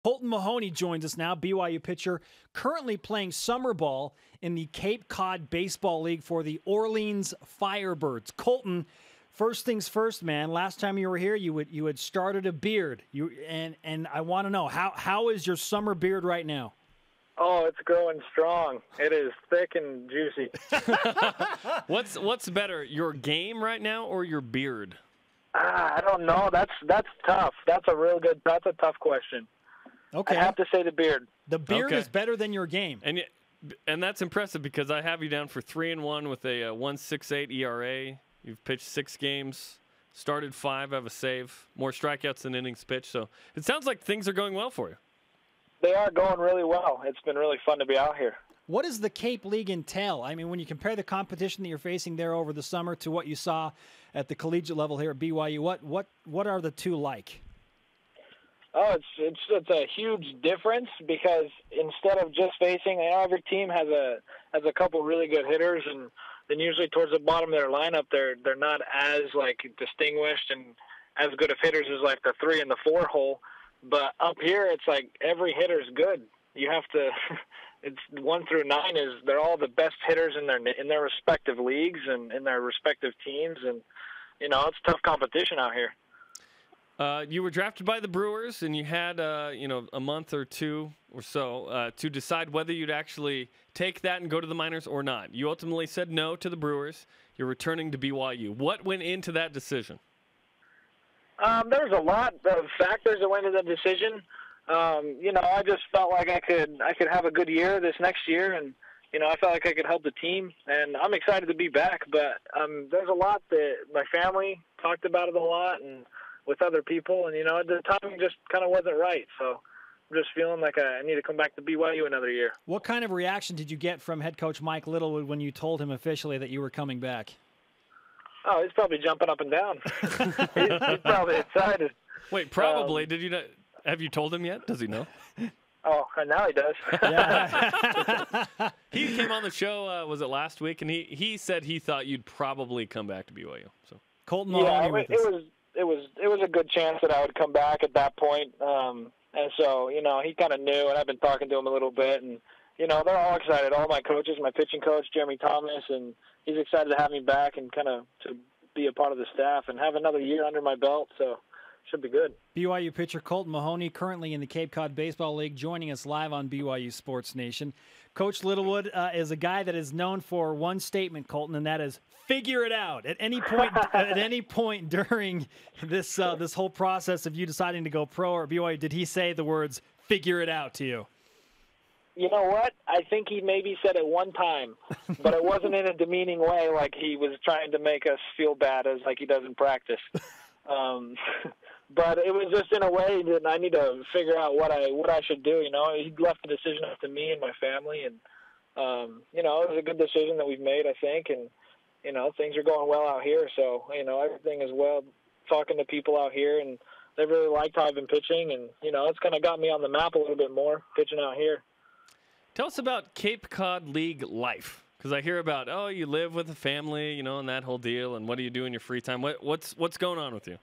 Kolton Mahoney joins us now, BYU pitcher, currently playing summer ball in the Cape Cod Baseball League for the Orleans Firebirds. Kolton, first things first, man. Last time you were here, you had started a beard. And I want to know, how is your summer beard right now? Oh, it's growing strong. It is thick and juicy. What's better, your game right now or your beard? I don't know. That's tough. That's a tough question. Okay. I have to say the beard. The beard is better than your game. And that's impressive because I have you down for 3-1 with a 1.68 ERA. You've pitched 6 games, started 5, have a save, more strikeouts than innings pitched. So it sounds like things are going well for you. They are going really well. It's been really fun to be out here. What does the Cape League entail? I mean, when you compare the competition that you're facing there over the summer to what you saw at the collegiate level here at BYU, what are the two like? Oh, it's a huge difference because instead of just facing, every team has a couple really good hitters, and then usually towards the bottom of their lineup, they're not as distinguished and as good of hitters as the 3 and the 4 hole. But up here, it's like every hitter's good. You have to. It's 1 through 9 they're all the best hitters in their respective leagues and in their respective teams, and it's tough competition out here. You were drafted by the Brewers, and you had a month or two or so to decide whether you'd actually take that and go to the minors or not. You ultimately said no to the Brewers. You're returning to BYU. What went into that decision? There was a lot of factors that went into the decision. I just felt like I could have a good year this next year, and I felt like I could help the team, and I'm excited to be back. But there's a lot that my family talked about it a lot, and with other people, and the timing just kind of wasn't right. So I'm just feeling like I need to come back to BYU another year. What kind of reaction did you get from head coach Mike Littlewood when you told him officially that you were coming back? Oh, he's probably jumping up and down. he's probably excited. Wait, probably. Did you not, have you told him yet? Does he know? Oh, now he does. Yeah. He came on the show, was it last week? And he said he thought you'd probably come back to BYU. So Kolton Mahoney with us. It was a good chance that I would come back at that point. And so, he kind of knew, and I've been talking to him a little bit, and they're all excited. All my coaches, my pitching coach, Jeremy Thomas, and he's excited to have me back and kind of to be a part of the staff and have another year under my belt. So should be good. BYU pitcher Kolton Mahoney, currently in the Cape Cod Baseball League, joining us live on BYU Sports Nation. Coach Littlewood is a guy that is known for one statement, Kolton, and that is figure it out. At any point during this whole process of you deciding to go pro or BYU, did he say the words "figure it out" to you? You know what? I think he maybe said it one time, but it wasn't in a demeaning way, like he was trying to make us feel bad, as like he does in practice. But it was just in a way that I need to figure out what I should do. He left the decision up to me and my family, and it was a good decision that we've made, I think, and things are going well out here. So everything is well. Talking to people out here, and they really liked how I've been pitching, and it's kind of got me on the map a little bit more pitching out here. Tell us about Cape Cod League life, because I hear about you live with a family, and that whole deal, and what do you do in your free time? What's going on with you?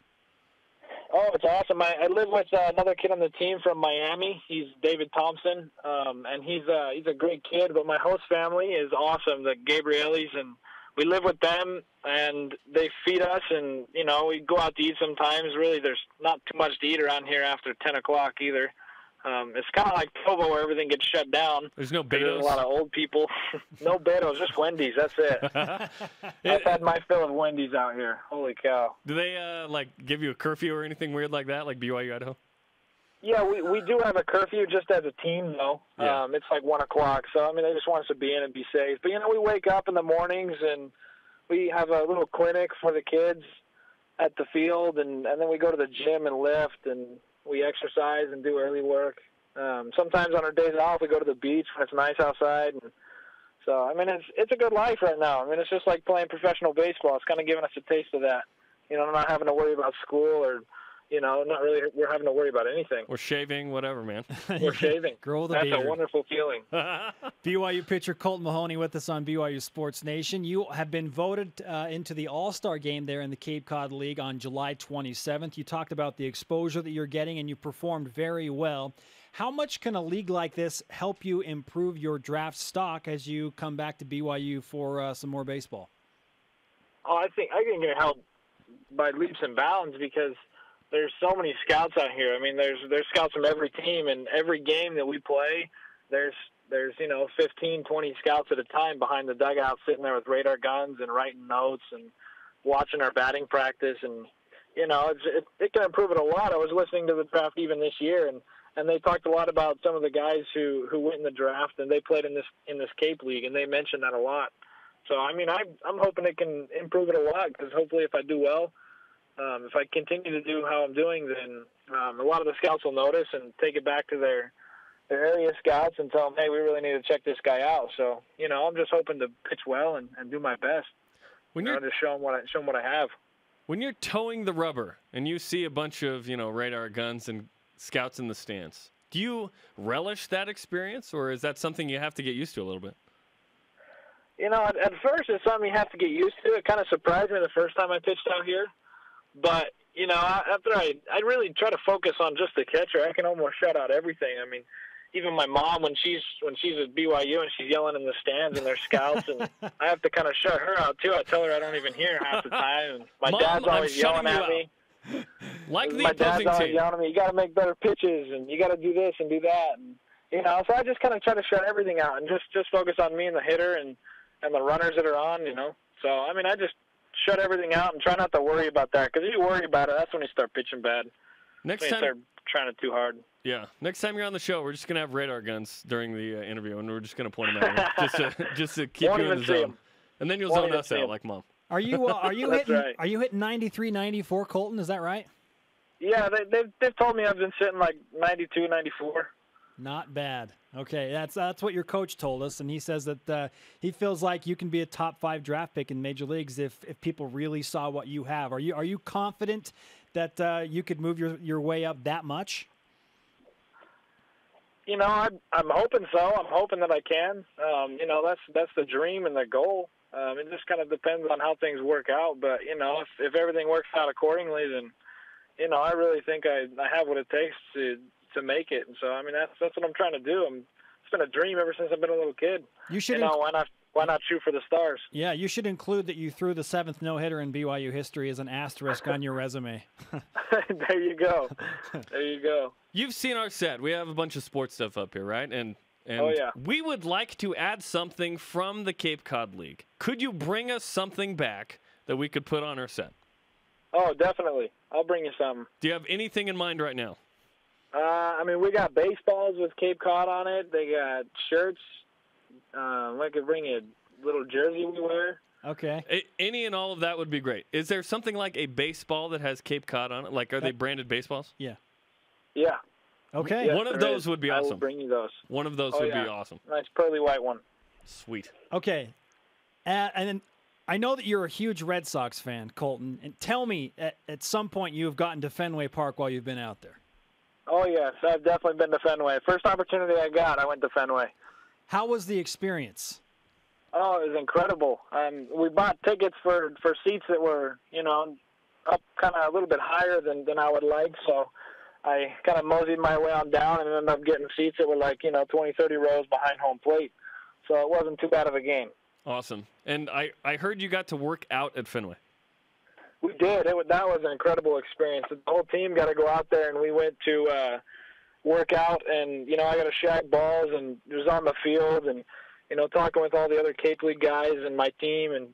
Oh, it's awesome. I live with another kid on the team from Miami. He's David Thompson, and he's a great kid. But my host family is awesome, the Gabrielis, and we live with them, and they feed us, and we go out to eat sometimes. Really, there's not too much to eat around here after 10 o'clock either. It's kind of like Provo where everything gets shut down. There's no Betos? There's a lot of old people. No Betos, just Wendy's. That's it. I've had my fill of Wendy's out here. Holy cow. Do they, give you a curfew or anything weird like that, like BYU Idaho? Yeah, we do have a curfew just as a team, though. Yeah. It's like 1 o'clock. So, they just want us to be in and be safe. But, we wake up in the mornings, and we have a little clinic for the kids at the field, and then we go to the gym and lift, and we exercise and do early work. Sometimes on our days off, we go to the beach when it's nice outside. And so, it's a good life right now. It's just like playing professional baseball. It's kind of giving us a taste of that. Not having to worry about school or, not really we're having to worry about anything. Or shaving, whatever, man. We're shaving. Grow the That's beard. a wonderful feeling. BYU pitcher Kolton Mahoney with us on BYU Sports Nation. You have been voted into the AllStar Game there in the Cape Cod League on July 27th. You talked about the exposure that you're getting, and you performed very well. How much can a league like this help you improve your draft stock as you come back to BYU for some more baseball? Oh, I think it help by leaps and bounds because there's so many scouts out here. I mean, there's scouts from every team, and every game that we play, there's 15, 20 scouts at a time behind the dugout sitting there with radar guns and writing notes and watching our batting practice. And, it can improve it a lot. I was listening to the draft even this year, and they talked a lot about some of the guys who went in the draft, and they played in this Cape League, and they mentioned that a lot. So, I mean, I'm hoping it can improve it a lot because hopefully if I do well, if I continue to do how I'm doing, then a lot of the scouts will notice and take it back to their area scouts and tell them, hey, we really need to check this guy out. So, I'm just hoping to pitch well and do my best. Just show them what I have. When you're towing the rubber and you see a bunch of, radar guns and scouts in the stands, do you relish that experience, or is that something you have to get used to a little bit? At first it's something you have to get used to. It kind of surprised me the first time I pitched out here. But, after I really try to focus on just the catcher, I can almost shut out everything. I mean, even my mom, when she's at BYU and she's yelling in the stands and there's scouts, and I have to kind of shut her out too. I tell her I don't even hear half the time. And my Mom, dad's always yelling at me. Like the my dad's opposing always team. yelling at me, you got to make better pitches, and you got to do this and do that. And, so I just kind of try to shut everything out and just focus on me and the hitter and the runners that are on, So, I mean, I just shut everything out and try not to worry about that. Because if you worry about it, that's when you start pitching bad. Next when time, you start trying it too hard. Yeah. Next time you're on the show, we're just going to have radar guns during the interview, and we're just going to point them at you just to keep you in the zone. And then you'll zone us out like Mom. Are you hitting right. Are you hitting 93, 94, Kolton? Is that right? Yeah, they've told me I've been sitting like 92, 94. Not bad. Okay, that's what your coach told us, and he says that he feels like you can be a top 5 draft pick in major leagues if people really saw what you have. Are you confident that you could move your way up that much? I'm hoping so. I'm hoping that I can. That's the dream and the goal. It just kind of depends on how things work out. But if everything works out accordingly, then I really think I have what it takes to make it. And so, I mean, that's what I'm trying to do. It's been a dream ever since I've been a little kid. You should. Why not shoot for the stars? Yeah, you should include that you threw the 7th no-hitter in BYU history as an asterisk on your resume. There you go. There you go. You've seen our set. We have a bunch of sports stuff up here, right? And oh, yeah. We would like to add something from the Cape Cod League. Could you bring us something back that we could put on our set? Oh, definitely. I'll bring you something. Do you have anything in mind right now? I mean, we got baseballs with Cape Cod on it. They got shirts. I could bring you a little jersey we wear. Okay. Any and all of that would be great. Is there something like a baseball that has Cape Cod on it? Like, are they branded baseballs? Yeah. Yeah. Okay. Yes, one of those is. would be awesome. I will bring you those. One of those would be awesome. Nice pearly white one. Sweet. Okay. And then I know that you're a huge Red Sox fan, Kolton. And tell me, at some point you have gotten to Fenway Park while you've been out there. Oh, yes. I've definitely been to Fenway. First opportunity I got, I went to Fenway. How was the experience? Oh, it was incredible. We bought tickets for seats that were, up kind of a little bit higher than I would like. So I kind of moseyed my way on down and ended up getting seats that were like, 20, 30 rows behind home plate. So it wasn't too bad of a game. Awesome. And I heard you got to work out at Fenway. We did. That was an incredible experience. The whole team got to go out there, and we went to work out. And, I got to shag balls and was on the field and, talking with all the other Cape League guys and my team and,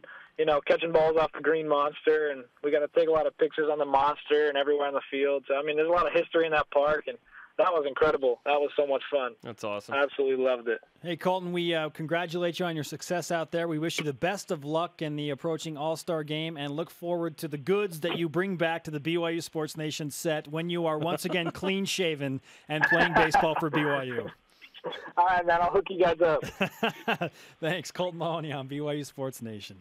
catching balls off the green monster. And we got to take a lot of pictures on the monster and everywhere on the field. So, I mean, there's a lot of history in that park, and that was incredible. That was so much fun. That's awesome. I absolutely loved it. Hey, Kolton, we congratulate you on your success out there. We wish you the best of luck in the approaching AllStar Game and look forward to the goods that you bring back to the BYU Sports Nation set when you are once again clean-shaven and playing baseball for BYU. All right, man. I'll hook you guys up. Thanks. Kolton Mahoney on BYU Sports Nation.